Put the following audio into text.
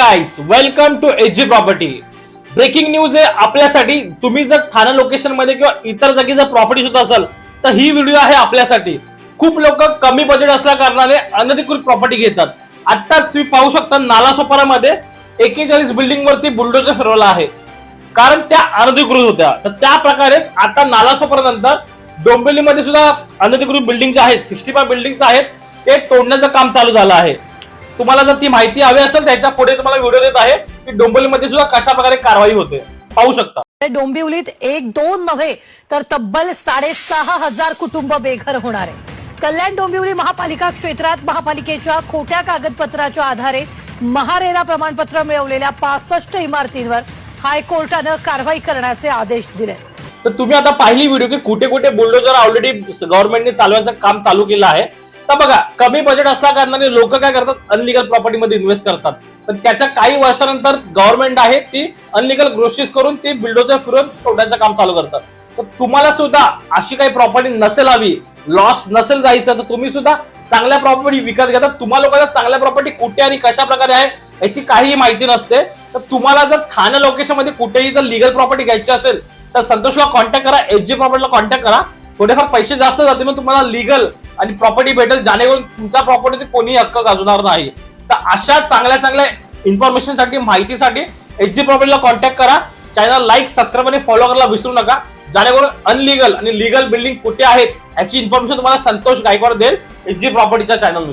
Guys welcome to AG property. Breaking news आहे आपल्यासाठी। तुम्ही जर ठाणे लोकेशन मध्ये किंवा इतर जागी जर प्रॉपर्टी शोधत असाल तर ही व्हिडिओ आहे आपल्यासाठी। खूप लोक कमी बजेट असल्या कारणाने अनधिकृत प्रॉपर्टी घेतात। आता तुम्ही पाहू शकता नालासोपारामध्ये 41 बिल्डिंग वरती बुलडोजर फिरवला आहे, कारण त्या अनधिकृत होत्या। तर त्या प्रकारे आता नालासोपारा नंतर डोंबिवलीमध्ये सुद्धा अनधिकृत बिल्डिंग आहेत, 65 बिल्डिंग्स आहेत, ते तोडण्याचं काम चालू झालं आहे। तुम्हाला जर ती माहिती हवी असेल त्याच्या पुढे तुम्हाला व्हिडिओ देत आहे की डोंबिवलीमध्ये सुद्धा कशा प्रकारे कारवाई होते, पाहू शकता। डोंबिवलीत 1-2 नव्हे तर तब्बल 6,500 कुटुंब बेघर होणार आहे। कल्याण डोंबिवली महापालिका क्षेत्रात महापालिकेच्या खोट्या कागदपत्राच्या आधारे महारेरा प्रमाणपत्र मिळवलेल्या 65 इमारतींवर हायकोर्टानं कारवाई करण्याचे आदेश दिले। तर तुम्ही आता पाहिली व्हिडिओ की कुठे कुठे बुलडोजर ऑलरेडी गव्हर्नमेंटने चालवायचं काम चालू केलं आहे। तर बघा, कमी बजेट असल्या कारणाने लोक काय करतात, अनलिगल प्रॉपर्टीमध्ये इन्व्हेस्ट करतात। पण त्याच्या काही वर्षानंतर गव्हर्नमेंट आहे ती अनलिगल ग्रोसीज करून ती बिल्डोजर फिरून तोडण्याचं काम चालू करतात। तर तुम्हाला सुद्धा अशी काही प्रॉपर्टी नसेल हवी, लॉस नसेल जायचं, तर तुम्ही सुद्धा चांगल्या प्रॉपर्टी विकत घेतात। तुम्हाला लोकांना चांगल्या प्रॉपर्टी कुठे आणि कशा प्रकारे आहे याची काही माहिती नसते। तर तुम्हाला जर ठाणे लोकेशन मध्ये कुठेही जर लिगल प्रॉपर्टी घ्यायची असेल तर संतोषला कॉन्टॅक्ट करा, एजी प्रॉपर्टीला कॉन्टॅक्ट करा। थोडेफार पैसे जास्त जातील पण तुम्हाला लिगल आणि प्रॉपर्टी भेटेल, जेणेकरून तुमच्या प्रॉपर्टीचे कोणी हक्क गाजवणार नाही। तर अशा चांगल्या इन्फॉर्मेशन साठी, माहितीसाठी एजी प्रॉपर्टीला कॉन्टॅक्ट करा। चॅनल लाईक, सबस्क्राईब आणि फॉलो करायला विसरू नका, जेणेकरून अनलिगल आणि लिगल बिल्डिंग कुठे आहेत याची इन्फॉर्मेशन तुम्हाला संतोष गायकवाड देईल एजी प्रॉपर्टीच्या चॅनलवर।